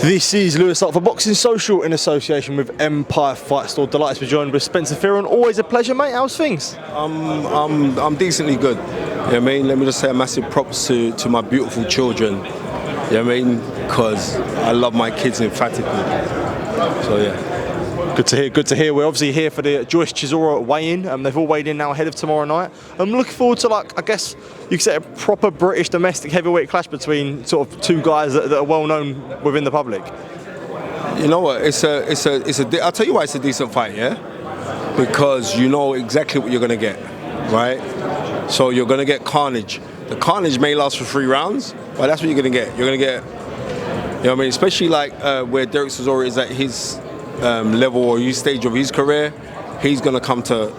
This is Lewis Hart for Boxing Social in association with Empire Fight Store. Delighted to be joined with Spencer Fearon. Always a pleasure, mate. How's things? I'm decently good. You know what I mean? Let me just say a massive props to my beautiful children. You know what I mean? Because I love my kids emphatically. So yeah. Good to hear, good to hear. We're obviously here for the Joyce Chisora weigh-in. They've all weighed in now ahead of tomorrow night. I'm looking forward to, like, I guess you could say a proper British domestic heavyweight clash between sort of two guys that are well known within the public. You know what? I'll tell you why it's a decent fight, yeah? Because you know exactly what you're going to get, right? So you're going to get carnage. The carnage may last for 3 rounds, but that's what you're going to get. You're going to get, you know what I mean? Especially like where Derek Chisora is at his level or his stage of his career, he's gonna come to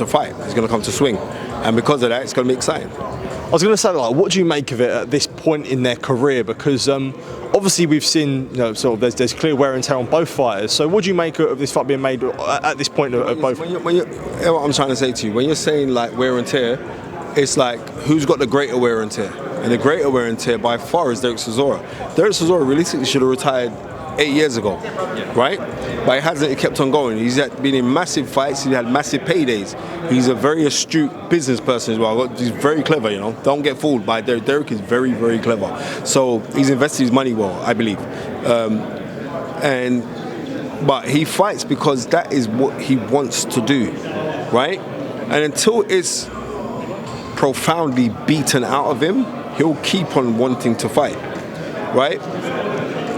fight. He's gonna come to swing, and because of that, it's gonna be exciting. I was gonna say, like, what do you make of it at this point in their career? Because obviously we've seen, you know, sort of there's clear wear and tear on both fighters. So what do you make of this fight being made at this point of both? What I'm trying to say to you, when you're saying like wear and tear, it's like who's got the greater wear and tear? And the greater wear and tear by far is Derek Chisora. Derek Chisora realistically should have retired 8 years ago, right? But it hasn't. It kept on going. He's been in massive fights. He had massive paydays. He's a very astute business person as well. He's very clever, you know. Don't get fooled by Derek. Derek is very, very clever. So he's invested his money well, I believe. But he fights because that is what he wants to do, right? And until it's profoundly beaten out of him, he'll keep on wanting to fight, right?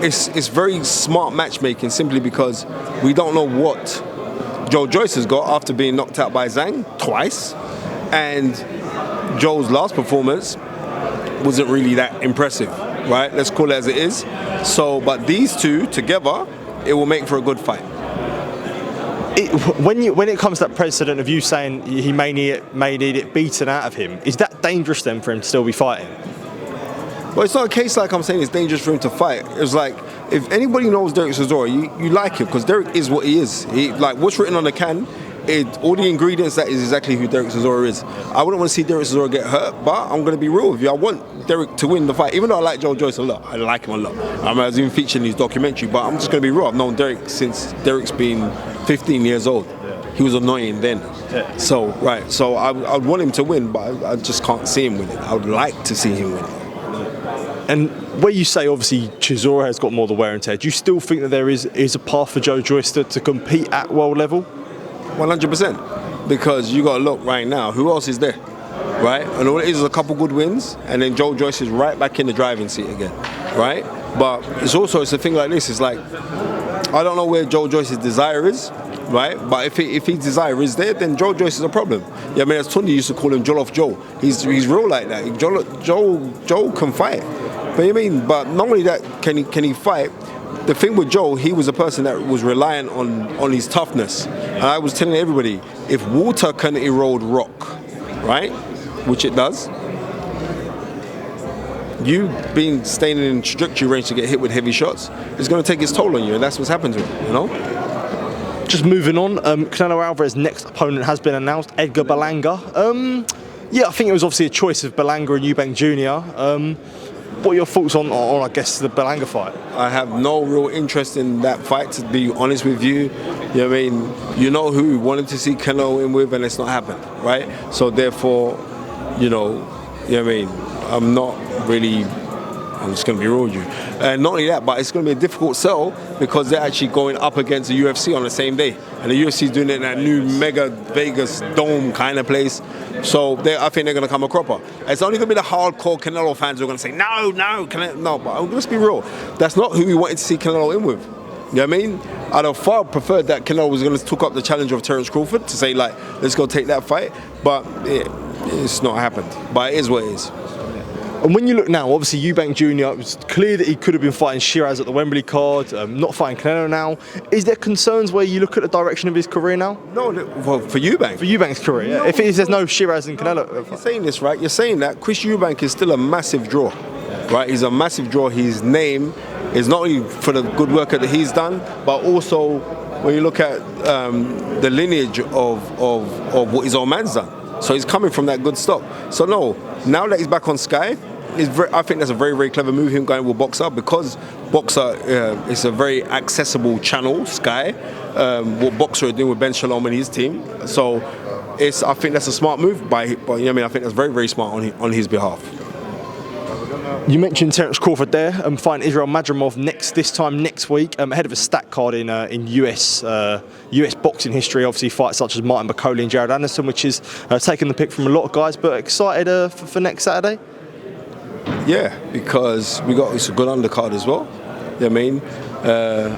It's very smart matchmaking simply because we don't know what Joe Joyce has got after being knocked out by Zhang twice, and Joe's last performance wasn't really that impressive, right? Let's call it as it is. So, but these two together, it will make for a good fight. When it comes to that precedent of you saying he may need it beaten out of him, is that dangerous then for him to still be fighting? Well, it's not a case like I'm saying it's dangerous for him to fight. It's like, if anybody knows Derek Chisora, you like him because Derek is what he is. Like what's written on the can, all the ingredients, that is exactly who Derek Chisora is. I wouldn't want to see Derek Chisora get hurt, but I'm going to be real with you. I want Derek to win the fight. Even though I like Joe Joyce a lot, I like him a lot. I was even featured in his documentary, but I'm just going to be real. I've known Derek since Derek's been 15 years old. He was annoying then. So, right, so I'd want him to win, but I just can't see him winning. I would like to see him win. And where you say obviously Chisora has got more of the wear and tear, do you still think that there is a path for Joe Joyce to compete at world level? 100%. Because you got to look right now, who else is there? Right? And all it is a couple good wins, and then Joe Joyce is right back in the driving seat again. Right? But it's a thing like this. It's like, I don't know where Joe Joyce's desire is. Right, but if his desire is there, then Joe Joyce is a problem. Yeah, I mean, as Tundi used to call him Jollof Joe. He's real like that. Joe can fight. But you mean, but not only that, can he fight? The thing with Joe, he was a person that was reliant on his toughness. And I was telling everybody, if water can erode rock, right, which it does, you being staying in trajectory range to get hit with heavy shots, it's going to take its toll on you, and that's what's happened to him, you know. Just moving on, Canelo Alvarez's next opponent has been announced, Edgar Berlanga. Yeah, I think it was obviously a choice of Berlanga and Eubank Jr. What are your thoughts on, I guess, the Berlanga fight? I have no real interest in that fight, to be honest with you. You know what I mean? You know who we wanted to see Canelo in with, and it's not happened, right? So therefore, you know what I mean? I'm just going to be real with you. And not only that, but it's going to be a difficult sell because they're actually going up against the UFC on the same day. And the UFC is doing it in that new mega Vegas dome kind of place. So I think they're going to come a cropper. It's only going to be the hardcore Canelo fans who are going to say, no, but let's be real. That's not who we wanted to see Canelo in with. You know what I mean? I'd have far preferred that Canelo was going to took up the challenge of Terence Crawford to say, like, let's go take that fight. But it's not happened. But it is what it is. And when you look now, obviously Eubank Jr., it was clear that he could have been fighting Shiraz at the Wembley card, not fighting Canelo now. Is there concerns where you look at the direction of his career now? No, well, for Eubank. For Eubank's career, yeah. If there's no Shiraz and Canelo. You're saying this, right? You're saying that Chris Eubank is still a massive draw, right? He's a massive draw. His name is not only for the good work that he's done, but also when you look at the lineage of what his old man's done. So he's coming from that good stock. So no, now that he's back on Sky, I think that's a very, very clever move, him going with Boxer, because Boxer is a very accessible channel, Sky, what Boxer are doing with Ben Shalom and his team. So I think that's a smart move by you know what I mean? I think that's very, very smart on his behalf. You mentioned Terence Crawford there, fighting Israel Madrimov this time next week, ahead of a stat card in US boxing history. Obviously, fights such as Martin Bakole and Jared Anderson, which is taking the pick from a lot of guys. But excited for next Saturday? Yeah, because it's a good undercard as well. You know what I mean?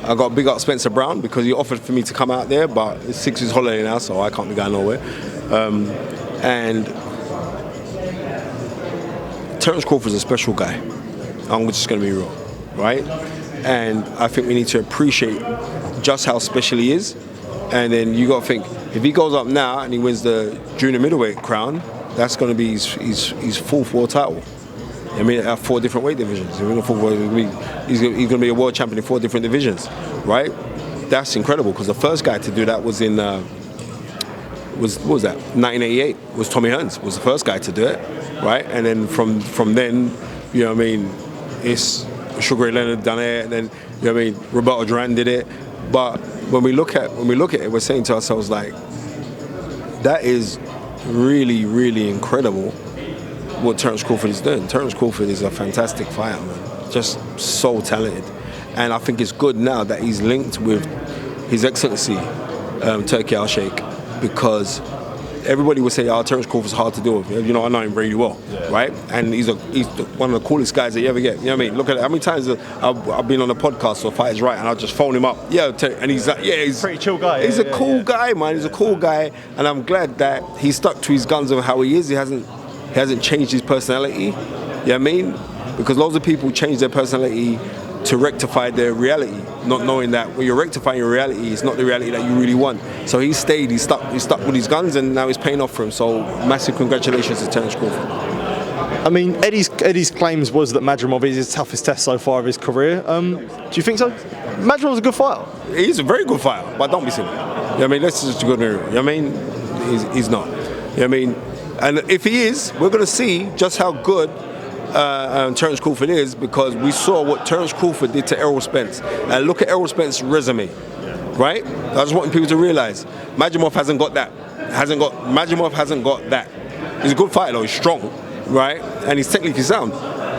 I got big up Spencer Fearon because he offered for me to come out there, but it's 6 weeks holiday now, so I can't be going nowhere. And Terence Crawford's a special guy. I'm just going to be real, right? And I think we need to appreciate just how special he is. And then you got to think, if he goes up now and he wins the junior middleweight crown, that's going to be his fourth world title. I mean, at 4 different weight divisions. He's going to be a world champion in 4 different divisions, right? That's incredible, because the first guy to do that was in, what was that? 1988 was Tommy Hearns was the first guy to do it, right? And then from then, you know what I mean, it's Sugar Ray Leonard done it, and then, you know what I mean, Roberto Duran did it. But when we look at it, we're saying to ourselves, like, that is really, really incredible what Terence Crawford is doing. Terence Crawford is a fantastic fighter, man. Just so talented. And I think it's good now that he's linked with His Excellency Turki Al-Sheikh, because everybody would say, Terence Crawford's hard to deal with. You know, I know him really well, right? And he's one of the coolest guys that you ever get. You know what I mean? Look at it. How many times I've been on a podcast or Fight Is Right, and I'll just phone him up. Yeah, and he's like, he's pretty chill guy. He's a cool guy, man. He's a cool guy, and I'm glad that he stuck to his guns of how he is. He hasn't changed his personality. You know what I mean? Because loads of people change their personality to rectify their reality, not knowing that when you're rectifying your reality, it's not the reality that you really want. So he stuck with his guns, and now it's paying off for him. So massive congratulations to Terence Crawford. I mean, Eddie's claims was that Madrimov is his toughest test so far of his career. Do you think so? Madrimov's a good fighter. He's a very good fighter, but don't be silly. You know what I mean? Let's just go there. You know what I mean? He's not. You know what I mean? And if he is, we're going to see just how good Terence Crawford is, because we saw what Terence Crawford did to Errol Spence. And look at Errol Spence's resume, right? I just want people to realize Madrimov hasn't got that. Madrimov hasn't got that. He's a good fighter though, he's strong, right? And he's technically sound.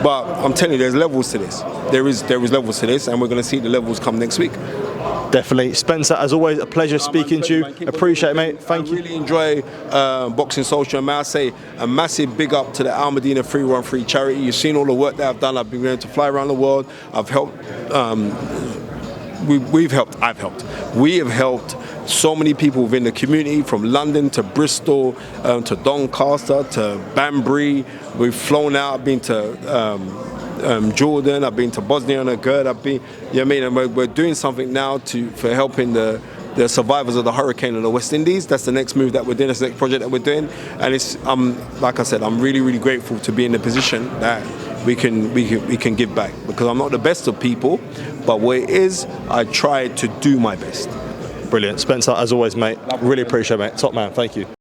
But I'm telling you, there's levels to this. There is levels to this, and we're going to see the levels come next week. Definitely. Spencer, as always, a pleasure speaking to you. Appreciate it, mate. Thank you. I really enjoy Boxing Social, and may I say a massive big up to the Al Medina 313 charity. You've seen all the work that I've done. I've been able to fly around the world. I've helped, we have helped so many people within the community, from London to Bristol, to Doncaster, to Banbury. We've flown out. I've been to Jordan, I've been to Bosnia and Herzegovina, you know what I mean, and we're doing something now for helping the survivors of the hurricane in the West Indies. That's the next move that we're doing, that's the next project that we're doing, and it's like I said, I'm really, really grateful to be in the position that we can give back, because I'm not the best of people, but where it is, I try to do my best. Brilliant. Spencer, as always, mate, really appreciate it, mate. Top man, thank you.